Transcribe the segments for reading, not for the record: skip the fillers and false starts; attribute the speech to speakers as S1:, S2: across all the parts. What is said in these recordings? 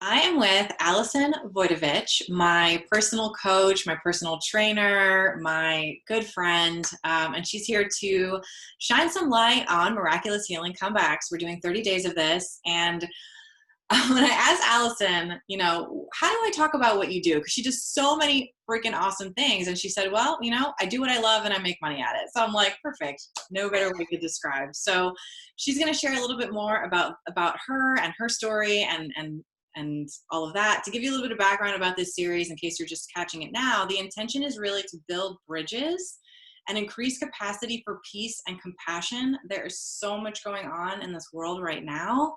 S1: I am with Allison Wojtowecz, my personal coach, my personal trainer, my good friend, and she's here to shine some light on miraculous healing comebacks. We're doing 30 days of this, and when I asked Allison, how do I talk about what you do? Because she does so many freaking awesome things, and she said, "Well, I do what I love, and I make money at it." So I'm like, perfect, no better way to describe. So she's going to share a little bit more about her and her story and all of that. To give you a little bit of background about this series, in case you're just catching it now, the intention is really to build bridges and increase capacity for peace and compassion. There is so much going on in this world right now.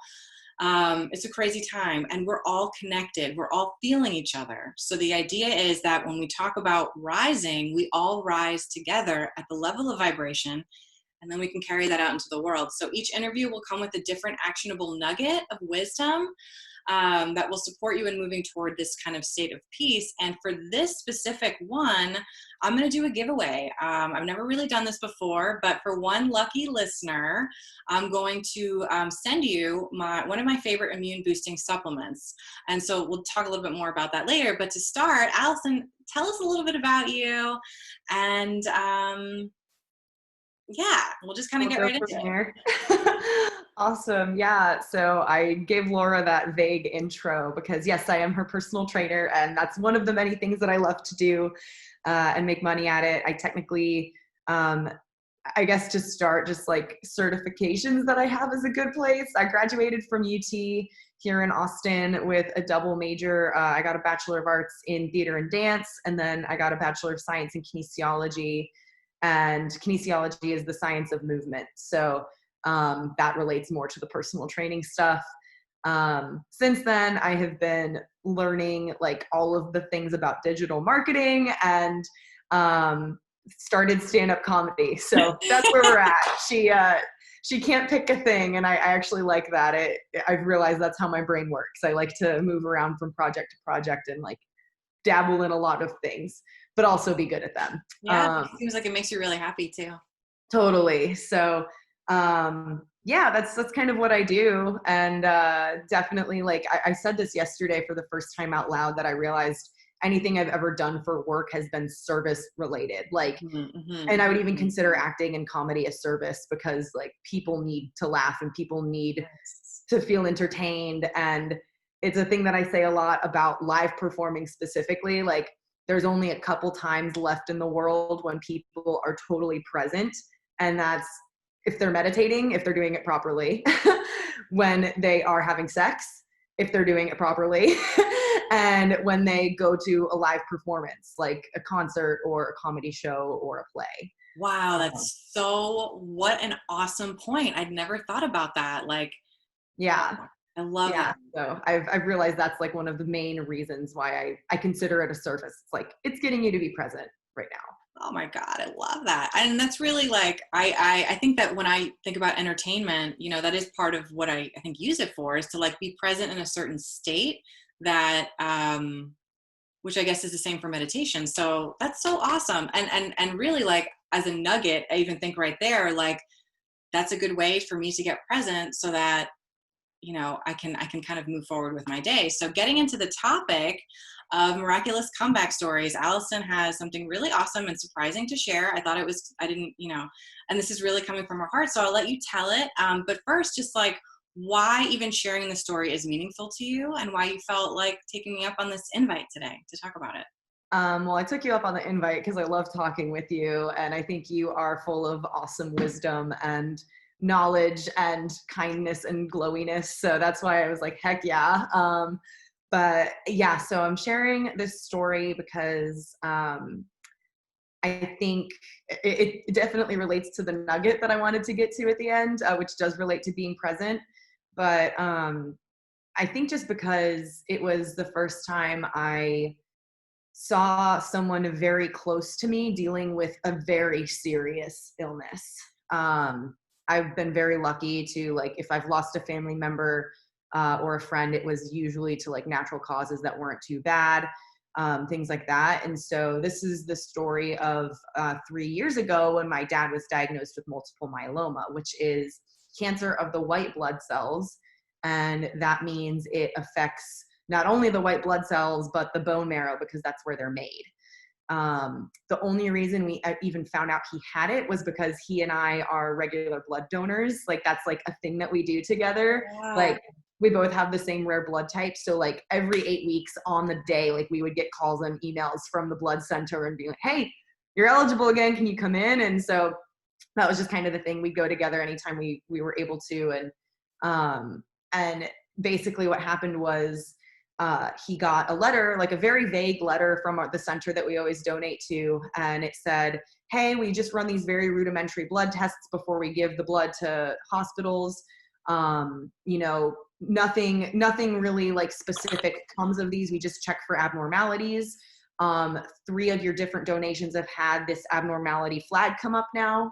S1: It's a crazy time, and we're all connected. We're all feeling each other. So the idea is that when we talk about rising, we all rise together at the level of vibration, and then we can carry that out into the world. So each interview will come with a different actionable nugget of wisdom that will support you in moving toward this kind of state of peace. And for this specific one, I'm going to do a giveaway. I've never really done this before, but for one lucky listener, I'm going to send you one of my favorite immune boosting supplements. And so we'll talk a little bit more about that later. But to start, Allison, tell us a little bit about you, and yeah, we'll just kind of get right into
S2: it. Awesome. Yeah. So I gave Laura that vague intro because yes, I am her personal trainer, and that's one of the many things that I love to do and make money at it. I technically, I guess to start, just like certifications that I have is a good place. I graduated from UT here in Austin with a double major. I got a Bachelor of Arts in Theater and Dance, and then I got a Bachelor of Science in Kinesiology. And kinesiology is the science of movement. So that relates more to the personal training stuff. Since then, I have been learning like all of the things about digital marketing and started stand-up comedy. So that's where we're at. She can't pick a thing, and I actually like that. I've realized that's how my brain works. I like to move around from project to project and like dabble in a lot of things, but also be good at them.
S1: Yeah, it seems like it makes you really happy too.
S2: Totally. So yeah, that's kind of what I do. And definitely, like I said this yesterday for the first time out loud, that I realized anything I've ever done for work has been service related. Like, and I would even consider acting and comedy a service, because like people need to laugh and people need to feel entertained. And it's a thing that I say a lot about live performing specifically. Like, there's only a couple times left in the world when people are totally present. And that's if they're meditating, if they're doing it properly, when they are having sex, if they're doing it properly, and when they go to a live performance, like a concert or a comedy show or a play.
S1: Wow, that's what an awesome point. I'd never thought about that. Like,
S2: yeah.
S1: Wow. I love that.
S2: So I've realized that's like one of the main reasons why I consider it a service. It's like, it's getting you to be present right now.
S1: Oh my God, I love that. And that's really like, I think that when I think about entertainment, that is part of what I think use it for, is to like be present in a certain state that, which I guess is the same for meditation. So that's so awesome. And really, like, as a nugget, I even think right there, like, that's a good way for me to get present so that, I can kind of move forward with my day. So getting into the topic of miraculous comeback stories, Allison has something really awesome and surprising to share. I didn't, and this is really coming from her heart. So I'll let you tell it. But first, just like, why even sharing the story is meaningful to you, and why you felt like taking me up on this invite today to talk about it.
S2: Well, I took you up on the invite because I love talking with you, and I think you are full of awesome wisdom and knowledge and kindness and glowiness. So that's why I was like, heck yeah. But yeah, so I'm sharing this story because I think it definitely relates to the nugget that I wanted to get to at the end, which does relate to being present. But I think just because it was the first time I saw someone very close to me dealing with a very serious illness. I've been very lucky to, like, if I've lost a family member or a friend, it was usually to like natural causes that weren't too bad, things like that. And so this is the story of 3 years ago when my dad was diagnosed with multiple myeloma, which is cancer of the white blood cells. And that means it affects not only the white blood cells, but the bone marrow, because that's where they're made. The only reason we even found out he had it was because he and I are regular blood donors. Like that's like a thing that we do together.
S1: Wow.
S2: Like we both have the same rare blood type. So like every 8 weeks on the day, like we would get calls and emails from the blood center and be like, hey, you're eligible again. Can you come in? And so that was just kind of the thing. We'd go together anytime we were able to. And basically what happened was, he got a letter, like a very vague letter from the center that we always donate to. And it said, hey, we just run these very rudimentary blood tests before we give the blood to hospitals. You know, nothing really like specific comes of these. We just check for abnormalities. 3 of your different donations have had this abnormality flag come up now,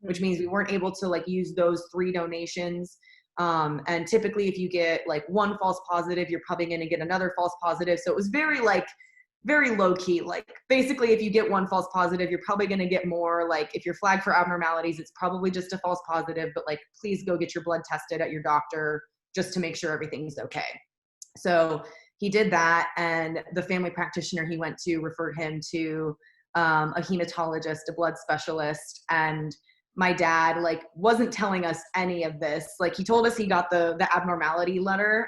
S2: which means we weren't able to like use those 3 donations. And typically if you get like 1 false positive, you're probably going to get another false positive. So it was very low key. Like basically if you get 1 false positive, you're probably going to get more. Like if you're flagged for abnormalities, it's probably just a false positive, but like, please go get your blood tested at your doctor just to make sure everything's okay. So he did that, and the family practitioner he went to referred him to a hematologist, a blood specialist. And my dad like wasn't telling us any of this. Like he told us he got the abnormality letter,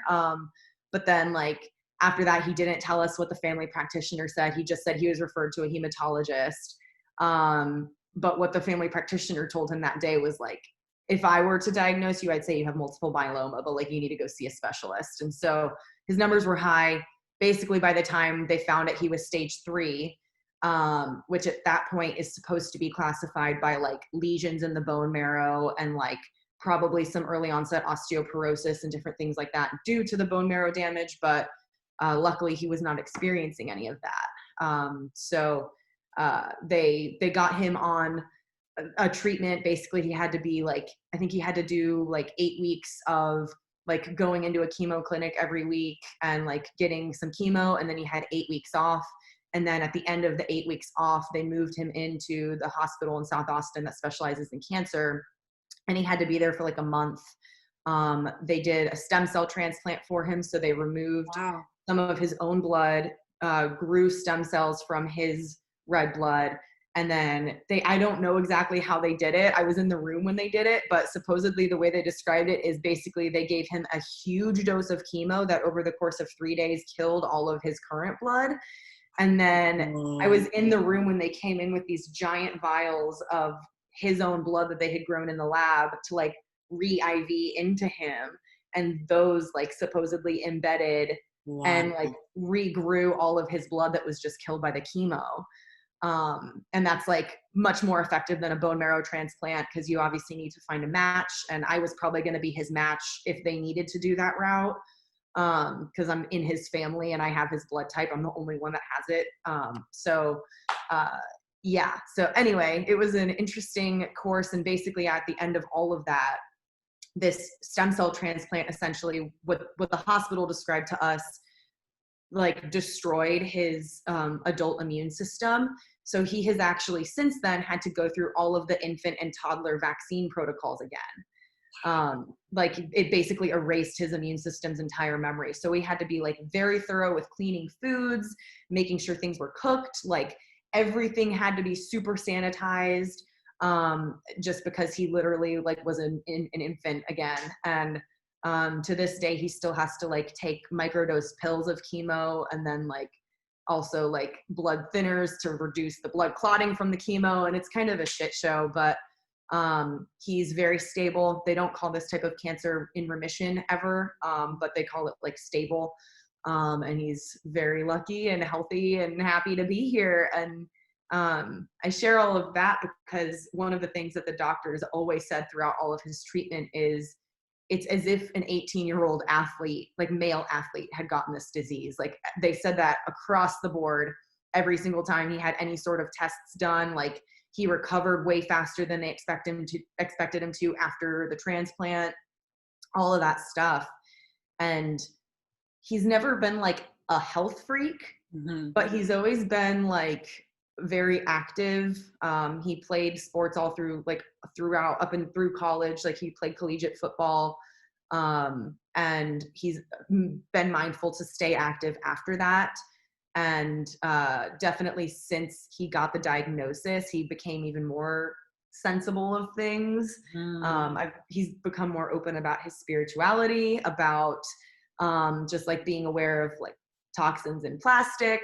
S2: but then like after that he didn't tell us what the family practitioner said. He just said he was referred to a hematologist. But what the family practitioner told him that day was like, if I were to diagnose you, I'd say you have multiple myeloma, but like you need to go see a specialist. And so his numbers were high. Basically by the time they found it, he was stage 3. Which at that point is supposed to be classified by like lesions in the bone marrow and like probably some early onset osteoporosis and different things like that due to the bone marrow damage. But luckily he was not experiencing any of that. So they got him on a treatment. Basically he had to be like, I think he had to do like 8 weeks of like going into a chemo clinic every week and like getting some chemo. And then he had 8 weeks off. And then at the end of the 8 weeks off, they moved him into the hospital in South Austin that specializes in cancer. And he had to be there for like a month. They did a stem cell transplant for him. So they removed
S1: Wow.
S2: some of his own blood, grew stem cells from his red blood. And then I don't know exactly how they did it. I was in the room when they did it, but supposedly the way they described it is basically they gave him a huge dose of chemo that over the course of 3 days killed all of his current blood. And then I was in the room when they came in with these giant vials of his own blood that they had grown in the lab to like re-IV into him. And those like supposedly embedded and like regrew all of his blood that was just killed by the chemo. And that's like much more effective than a bone marrow transplant because you obviously need to find a match. And I was probably going to be his match if they needed to do that route. Because I'm in his family and I have his blood type. I'm the only one that has it. Yeah. So anyway, it was an interesting course. And basically at the end of all of that, this stem cell transplant, essentially what the hospital described to us, like destroyed his adult immune system. So he has actually since then had to go through all of the infant and toddler vaccine protocols again. Like it basically erased his immune system's entire memory. So we had to be like very thorough with cleaning foods, making sure things were cooked, like everything had to be super sanitized, just because he literally like was an infant again. And to this day, he still has to like take microdose pills of chemo and then like also like blood thinners to reduce the blood clotting from the chemo. And it's kind of a shit show, but he's very stable. They don't call this type of cancer in remission ever, but they call it like stable. And he's very lucky and healthy and happy to be here. And I share all of that because one of the things that the doctors always said throughout all of his treatment is it's as if an 18-year-old athlete, like male athlete, had gotten this disease. Like they said that across the board, every single time he had any sort of tests done, like he recovered way faster than they expected him to after the transplant, all of that stuff. And he's never been like a health freak, but he's always been like very active. He played sports all through like throughout up and through college. Like he played collegiate football. and he's been mindful to stay active after that. And definitely since he got the diagnosis, he became even more sensible of things. He's become more open about his spirituality, about just like being aware of like toxins in plastic.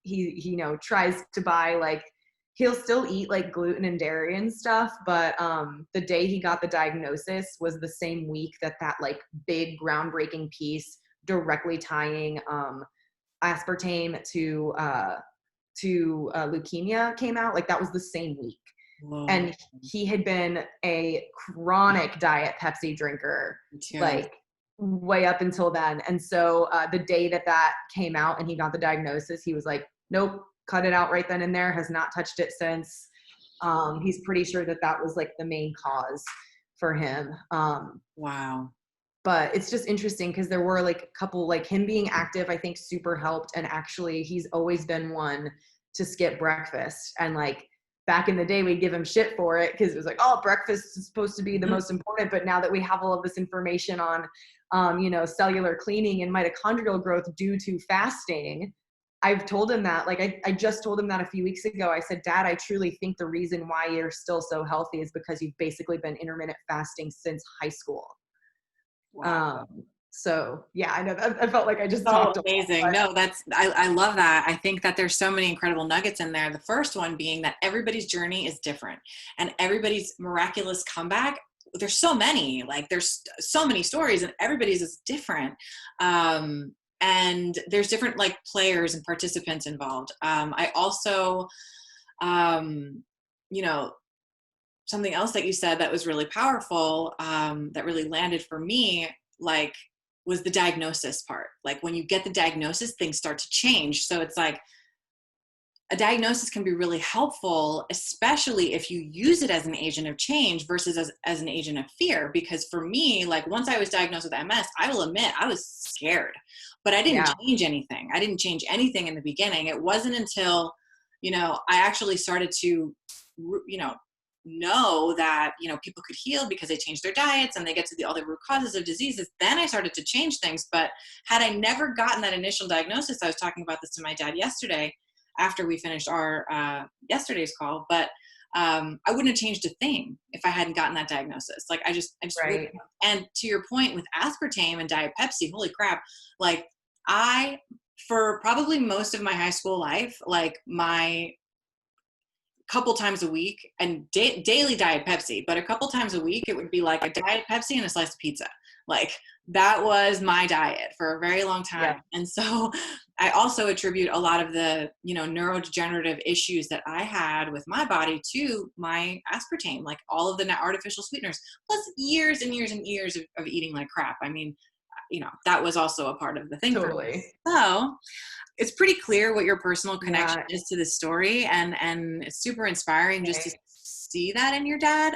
S2: He you know, tries to buy like, he'll still eat like gluten and dairy and stuff, but the day he got the diagnosis was the same week that like big groundbreaking piece directly tying aspartame to leukemia came out. Like that was the same week.
S1: Whoa.
S2: And he had been a chronic diet Pepsi drinker, like way up until then. And so the day that came out and he got the diagnosis, he was like, nope, cut it out right then and there, has not touched it since. He's pretty sure that was like the main cause for him.
S1: Wow.
S2: But it's just interesting because there were like a couple, like him being active, I think super helped. And actually he's always been one to skip breakfast. And like back in the day, we'd give him shit for it because it was like, oh, breakfast is supposed to be the most important. But now that we have all of this information on, you know, cellular cleaning and mitochondrial growth due to fasting, I've told him that, like, I just told him that a few weeks ago. I said, Dad, I truly think the reason why you're still so healthy is because you've basically been intermittent fasting since high school.
S1: Wow.
S2: So yeah, I know that I felt like I just
S1: So
S2: talked
S1: amazing. No, I love that. I think that there's so many incredible nuggets in there. The first one being that everybody's journey is different and everybody's miraculous comeback. There's so many, like there's so many stories and everybody's is different. And there's different like players and participants involved. I also, you know, something else that you said that was really powerful, that really landed for me, like, was the diagnosis part. Like when you get the diagnosis, things start to change. So it's like a diagnosis can be really helpful, especially if you use it as an agent of change versus as an agent of fear. Because for me, like once I was diagnosed with MS, I will admit I was scared, but I didn't change anything. I didn't change anything in the beginning. It wasn't until, you know, I actually started to, you know that, you know, people could heal because they changed their diets and they get to all the root causes of diseases. Then I started to change things. But had I never gotten that initial diagnosis, I was talking about this to my dad yesterday after we finished our yesterday's call, but I wouldn't have changed a thing if I hadn't gotten that diagnosis. Like I just
S2: right.
S1: And to your point with aspartame and Diet Pepsi, holy crap, like for probably most of my high school life, like my couple times a week and daily Diet Pepsi, but a couple times a week, it would be like a Diet Pepsi and a slice of pizza. Like that was my diet for a very long time. Yeah. And so I also attribute a lot of the, you know, neurodegenerative issues that I had with my body to my aspartame, like all of the artificial sweeteners, plus years and years and years of eating like crap. I mean, you know, that was also a part of the thing.
S2: Totally.
S1: So it's pretty clear what your personal connection is to the story, and it's super inspiring just to see that in your dad.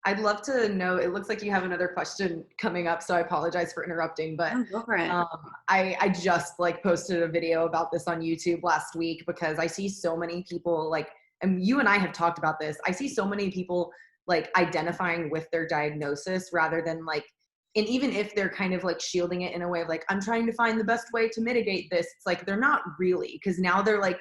S2: I'd love to know, it looks like you have another question coming up, so I apologize for interrupting, but
S1: go for it.
S2: I just like posted a video about this on YouTube last week because I see so many people like, and you and I have talked about this, I see so many people like identifying with their diagnosis rather than like, and even if they're kind of like shielding it in a way of like, I'm trying to find the best way to mitigate this, it's like, they're not really, because now they're like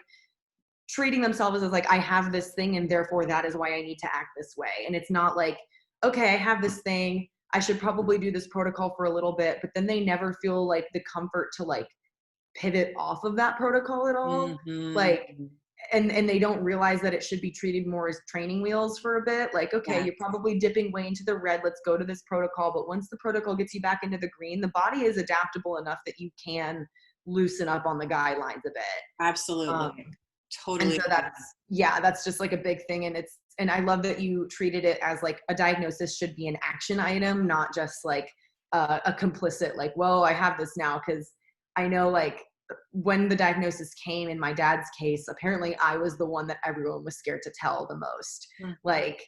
S2: treating themselves as like, I have this thing and therefore that is why I need to act this way. And it's not like, okay, I have this thing, I should probably do this protocol for a little bit, but then they never feel like the comfort to like pivot off of that protocol at all. Mm-hmm. Like, and they don't realize that it should be treated more as training wheels for a bit. Like, okay, you're probably dipping way into the red. Let's go to this protocol. But once the protocol gets you back into the green, the body is adaptable enough that you can loosen up on the guidelines a bit.
S1: Absolutely. Totally.
S2: And so that's just like a big thing. And I love that you treated it as like a diagnosis should be an action item, not just like a complicit, like, well, I have this now. Cause I know like, when the diagnosis came in my dad's case, apparently I was the one that everyone was scared to tell the most. Mm-hmm. Like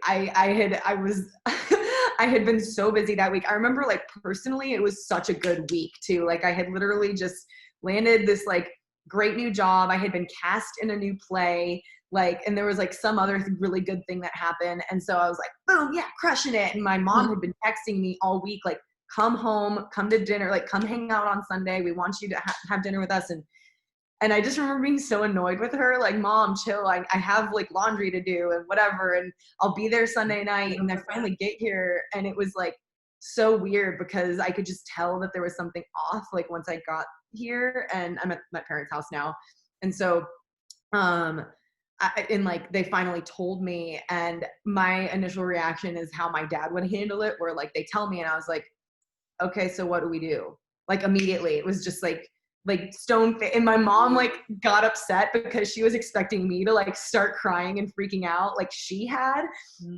S2: I was, I had been so busy that week. I remember like personally, it was such a good week too. Like I had literally just landed this like great new job. I had been cast in a new play. Like, and there was like some other really good thing that happened. And so I was like, boom, yeah, crushing it. And my mom had been texting me all week, like, come home, come to dinner, like come hang out on Sunday. We want you to have dinner with us. And I just remember being so annoyed with her, like, mom, chill. I have like laundry to do and whatever. And I'll be there Sunday night. And I finally get here. And it was like so weird because I could just tell that there was something off, like once I got here. And I'm at my parents' house now. And so, and like they finally told me, and my initial reaction is how my dad would handle it, where like they tell me and I was like, okay, so what do we do? Like immediately it was just like and my mom like got upset because she was expecting me to like start crying and freaking out like she had.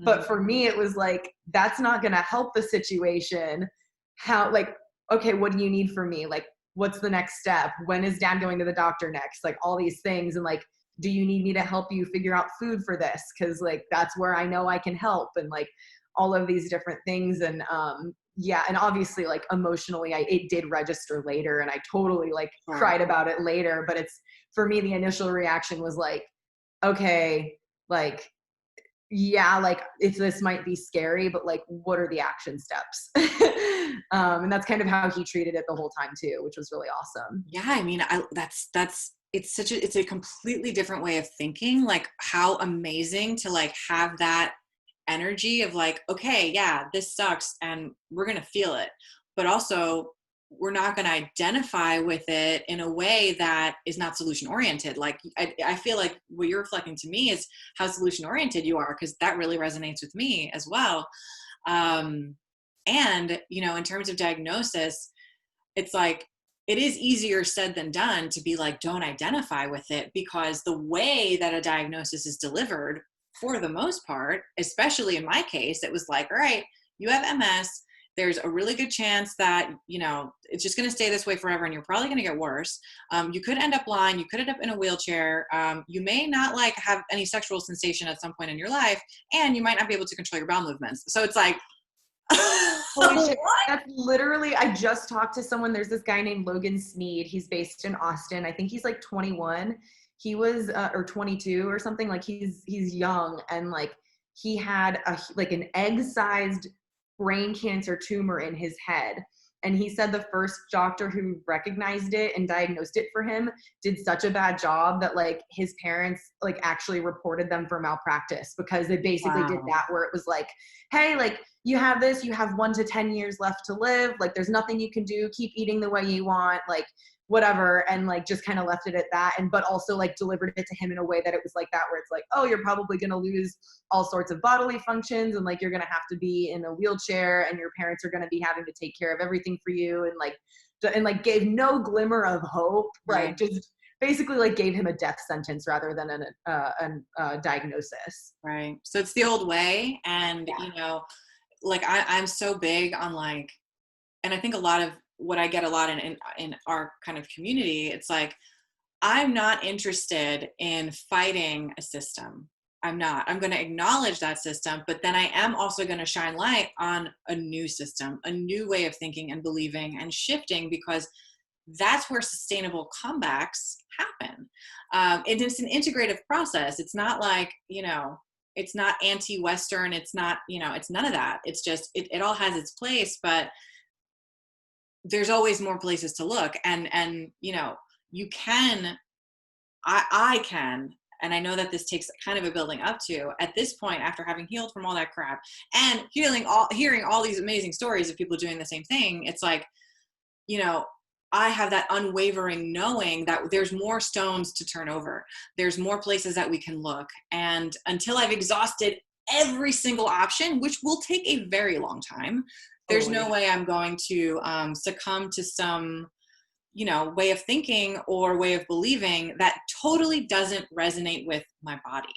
S2: But for me it was like, that's not gonna help the situation. How, like, okay, what do you need from me? Like, what's the next step? When is dad going to the doctor next? Like all these things. And like, do you need me to help you figure out food for this? Cause like, that's where I know I can help. And like all of these different things. And yeah. And obviously like emotionally, it did register later and I totally like cried about it later. But it's, for me, the initial reaction was like, okay, like, yeah, like if this might be scary, but like, what are the action steps? And that's kind of how he treated it the whole time too, which was really awesome.
S1: Yeah. I mean, it's a completely different way of thinking. Like how amazing to like have that energy of like, okay, yeah, this sucks and we're going to feel it, but also we're not going to identify with it in a way that is not solution oriented. Like I feel like what you're reflecting to me is how solution oriented you are, because that really resonates with me as well. And in terms of diagnosis, it's like, it is easier said than done to be like, don't identify with it, because the way that a diagnosis is delivered, for the most part, especially in my case, it was like, all right, you have MS. There's a really good chance that, it's just going to stay this way forever and you're probably going to get worse. You could end up blind. You could end up in a wheelchair. You may not like have any sexual sensation at some point in your life, and you might not be able to control your bowel movements. So it's like,
S2: holy shit. That's literally, I just talked to someone. There's this guy named Logan Sneed. He's based in Austin. I think he's like 21. He was, or 22 or something. Like he's young, and like he had an egg-sized brain cancer tumor in his head. And he said the first doctor who recognized it and diagnosed it for him did such a bad job that like his parents like actually reported them for malpractice, because they basically did that, where it was like, hey, like you have this, you have 1 to 10 years left to live. Like there's nothing you can do. Keep eating the way you want. Like whatever. And like just kind of left it at that. And but also like delivered it to him in a way that it was like that, where it's like, oh, you're probably going to lose all sorts of bodily functions, and like you're going to have to be in a wheelchair, and your parents are going to be having to take care of everything for you, and like gave no glimmer of hope. Like just basically like gave him a death sentence rather than a diagnosis.
S1: Right. So it's the old way. And like I'm so big on like, and I think a lot of what I get a lot in our kind of community, it's like, I'm not interested in fighting a system. I'm going to acknowledge that system, but then I am also going to shine light on a new system, a new way of thinking and believing and shifting, because that's where sustainable comebacks happen. It's an integrative process. It's not like, it's not anti-Western. It's not, it's none of that. It's just, it all has its place, but there's always more places to look. And you can, I can, and I know that this takes kind of a building up to, at this point, after having healed from all that crap and hearing all these amazing stories of people doing the same thing, it's like, I have that unwavering knowing that there's more stones to turn over. There's more places that we can look. And until I've exhausted every single option, which will take a very long time, there's no way I'm going to succumb to some, way of thinking or way of believing that totally doesn't resonate with my body.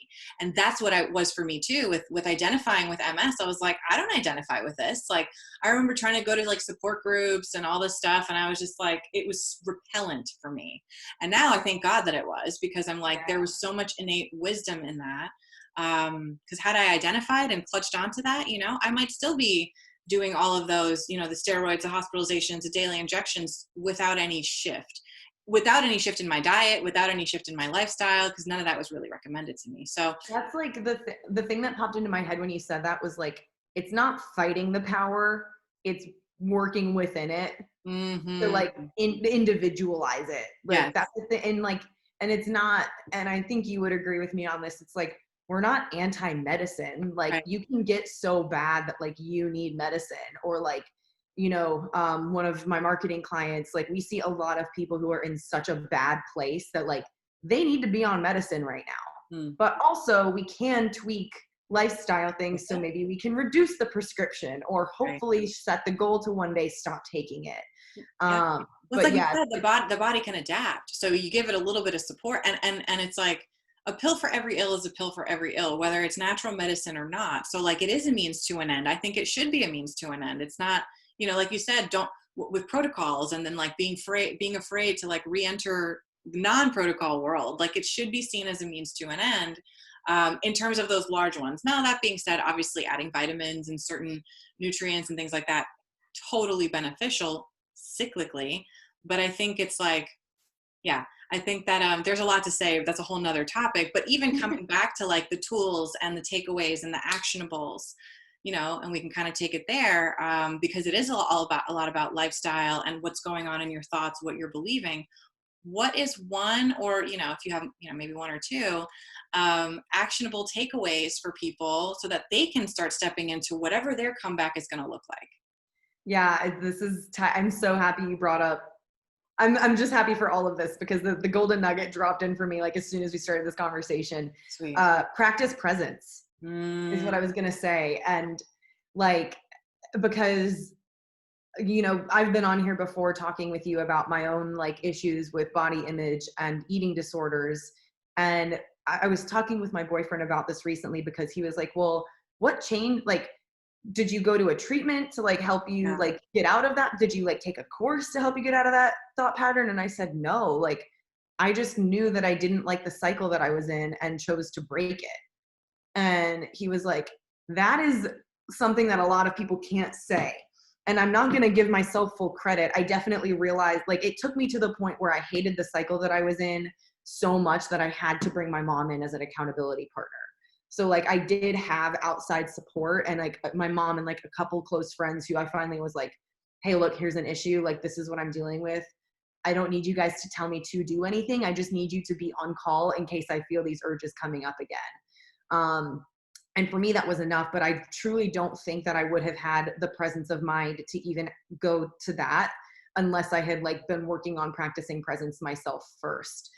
S1: And that's what it was for me too, with identifying with MS. I was like, I don't identify with this. Like, I remember trying to go to like support groups and all this stuff. And I was just like, it was repellent for me. And now I thank God that it was, because I'm like, there was so much innate wisdom in that. Because had I identified and clutched onto that, I might still be doing all of those, the steroids, the hospitalizations, the daily injections without any shift. without any shift in my diet, without any shift in my lifestyle, because none of that was really recommended to me. So
S2: That's like the thing that popped into my head when you said that was like, it's not fighting the power, it's working within it to like individualize it. Like
S1: yes,
S2: that's the thing. And like, and it's not, and I think you would agree with me on this. It's like, we're not anti-medicine. Like
S1: right,
S2: you can get so bad that like you need medicine, or like, you know, one of my marketing clients, like we see a lot of people who are in such a bad place that like they need to be on medicine right now.
S1: mm,
S2: But also we can tweak lifestyle things so maybe we can reduce the prescription, or
S1: right.
S2: hopefully set the goal to one day stop taking it.
S1: Yeah. Well, it's
S2: But
S1: like you
S2: yeah,
S1: said, the body can adapt. So you give it a little bit of support, and it's like a pill for every ill is a pill for every ill, whether it's natural medicine or not. So like it is a means to an end. I think it should be a means to an end. It's not, like you said, don't with protocols, and then like being afraid to like re-enter non-protocol world. Like it should be seen as a means to an end. In terms of those large ones. Now, that being said, obviously adding vitamins and certain nutrients and things like that, totally beneficial cyclically. But I think it's like, yeah, I think that there's a lot to say. That's a whole nother topic. But even coming back to like the tools and the takeaways and the actionables, and we can kind of take it there, because it is all about a lot about lifestyle and what's going on in your thoughts, what you're believing. What is one, or if you have maybe one or two actionable takeaways for people so that they can start stepping into whatever their comeback is going to look like?
S2: yeah, this is, I'm so happy you brought up, I'm just happy for all of this, because the golden nugget dropped in for me like as soon as we started this conversation.
S1: Sweet.
S2: Practice presence is what I was going to say. And like, because I've been on here before talking with you about my own like issues with body image and eating disorders. And I was talking with my boyfriend about this recently, because he was like, well, what changed? Like, did you go to a treatment to like help you
S1: Yeah.
S2: like get out of that? Did you like take a course to help you get out of that thought pattern? And I said, no, like I just knew that I didn't like the cycle that I was in and chose to break it. And he was like, that is something that a lot of people can't say. And I'm not going to give myself full credit. I definitely realized, like, it took me to the point where I hated the cycle that I was in so much that I had to bring my mom in as an accountability partner. So like I did have outside support, and like my mom and like a couple close friends who I finally was like, hey, look, here's an issue. Like, this is what I'm dealing with. I don't need you guys to tell me to do anything. I just need you to be on call in case I feel these urges coming up again. And for me, that was enough, but I truly don't think that I would have had the presence of mind to even go to that unless I had like been working on practicing presence myself first.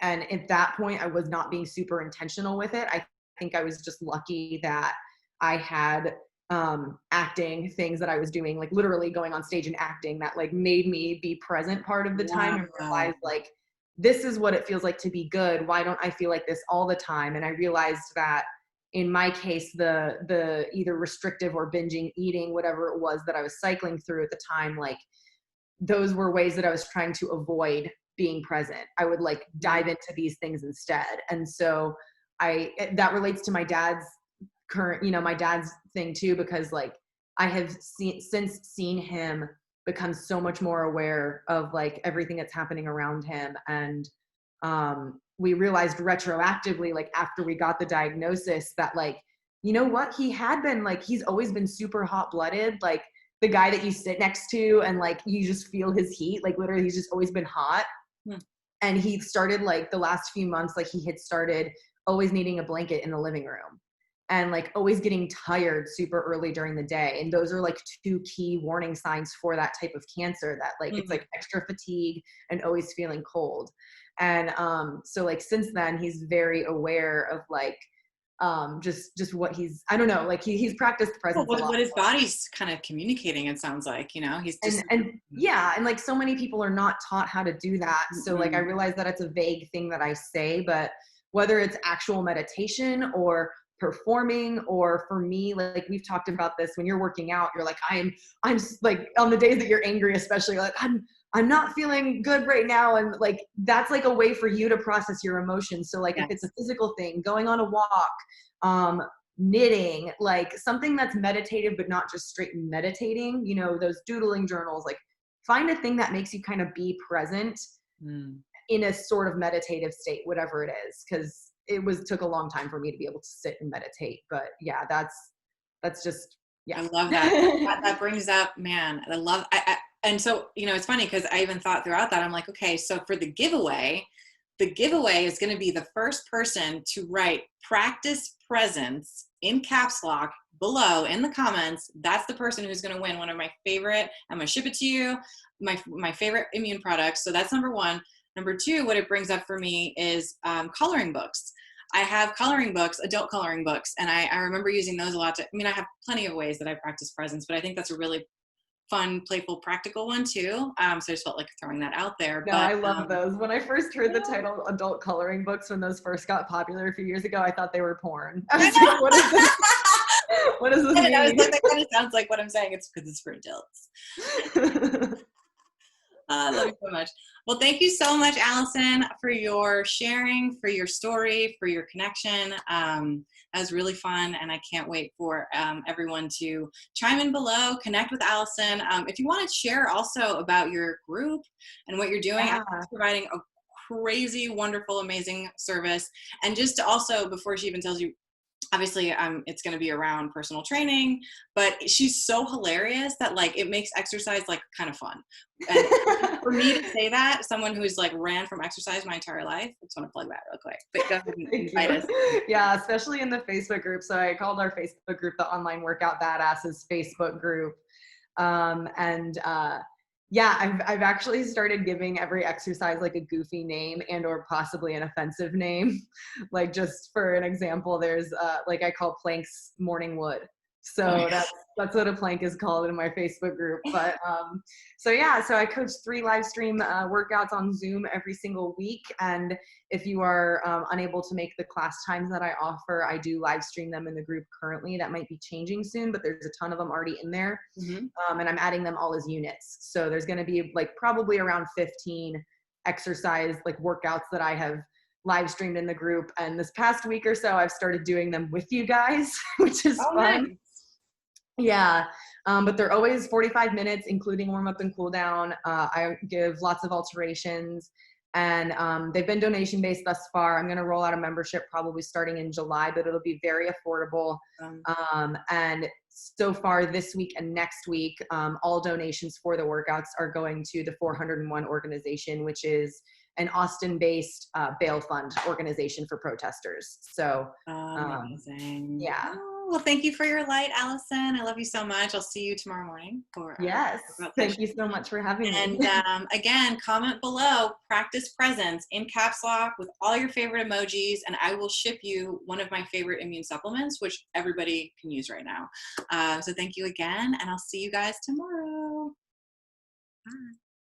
S2: And at that point, I was not being super intentional with it. I think I was just lucky that I had acting things that I was doing, like literally going on stage and acting, that like made me be present part of the time and
S1: Wow.
S2: realize like, this is what it feels like to be good. Why don't I feel like this all the time? And I realized that in my case, the either restrictive or binging eating, whatever it was that I was cycling through at the time, like those were ways that I was trying to avoid being present. I would like dive into these things instead. And so that relates to my dad's current, my dad's thing too, because like I have since seen him become so much more aware of like everything that's happening around him. And we realized retroactively, like after we got the diagnosis, that like, you know what, he had been like, he's always been super hot blooded, like the guy that you sit next to and like you just feel his heat, like literally he's just always been hot.
S1: Hmm.
S2: And he started like the last few months, like he had started always needing a blanket in the living room, and like always getting tired super early during the day. And those are like two key warning signs for that type of cancer, that like it's like extra fatigue and always feeling cold. And so like since then he's very aware of like just what I don't know, like he's practiced
S1: Well,
S2: presence a lot
S1: what his
S2: more.
S1: body's kind of communicating, it sounds like, he's just.
S2: And yeah, and like so many people are not taught how to do that. So like I
S1: Mhm.
S2: realize that it's a vague thing that I say, but whether it's actual meditation or performing, or for me, like we've talked about this, when you're working out, you're like, I'm like on the days that you're angry, especially, you're like, I'm not feeling good right now. And like, that's like a way for you to process your emotions. So like if it's a
S1: Yes.
S2: physical thing, going on a walk, knitting, like something that's meditative, but not just straight meditating, those doodling journals, like find a thing that makes you kind of be present in a sort of meditative state, whatever it is. Cause took a long time for me to be able to sit and meditate, but yeah, that's just, yeah.
S1: I love that. That brings up, man, and so, it's funny because I even thought throughout that, I'm like, okay, so for the giveaway is going to be the first person to write practice presence in caps lock below in the comments. That's the person who's going to win one of my favorite, I'm going to ship it to you, my favorite immune products. So that's number one. Number two, what it brings up for me is coloring books. I have coloring books, adult coloring books, and I remember using those a lot. I have plenty of ways that I practice presence, but I think that's a really fun, playful, practical one too. So I just felt like throwing that out there.
S2: No,
S1: but
S2: I love those. When I first heard the title adult coloring books, when those first got popular a few years ago, I thought they were porn. I was like, what is this? What does this mean?
S1: I was like, that kind of sounds like what I'm saying. It's because it's for adults. I love you so much. Well, thank you so much, Allison, for your sharing, for your story, for your connection. That was really fun, and I can't wait for everyone to chime in below, connect with Allison. If you want to share also about your group and what you're doing,
S2: Yeah.
S1: Allison's providing a crazy, wonderful, amazing service. And just to also, before she even tells you, obviously it's going to be around personal training, but she's so hilarious that like it makes exercise like kind of fun. And for me to say that, someone who's like ran from exercise my entire life, I just want to plug that real quick. But go ahead and invite us.
S2: Yeah, especially in the Facebook group. So I called our Facebook group the Online Workout Badasses Facebook group. Yeah, I've actually started giving every exercise like a goofy name and or possibly an offensive name. Like just for an example, there's like I call planks morning wood. So that's what a plank is called in my Facebook group. But so I coach 3 live stream workouts on Zoom every single week. And if you are unable to make the class times that I offer, I do live stream them in the group currently. That might be changing soon, but there's a ton of them already in there. And I'm adding them all as units. So there's going to be like probably around 15 exercise like workouts that I have live streamed in the group. And this past week or so, I've started doing them with you guys, which is fun.
S1: Nice.
S2: Yeah. But they're always 45 minutes, including warm up and cool down. I give lots of alterations, and they've been donation based thus far. I'm going to roll out a membership probably starting in July, but it'll be very affordable. And so far this week and next week, all donations for the workouts are going to the 401 organization, which is an Austin-based bail fund organization for protesters. So,
S1: amazing.
S2: Yeah.
S1: Well, thank you for your light, Allison. I love you so much. I'll see you tomorrow morning.
S2: Yes. Thank you so much for having me.
S1: And again, comment below, practice presence in caps lock with all your favorite emojis, and I will ship you one of my favorite immune supplements, which everybody can use right now. So thank you again, and I'll see you guys tomorrow. Bye.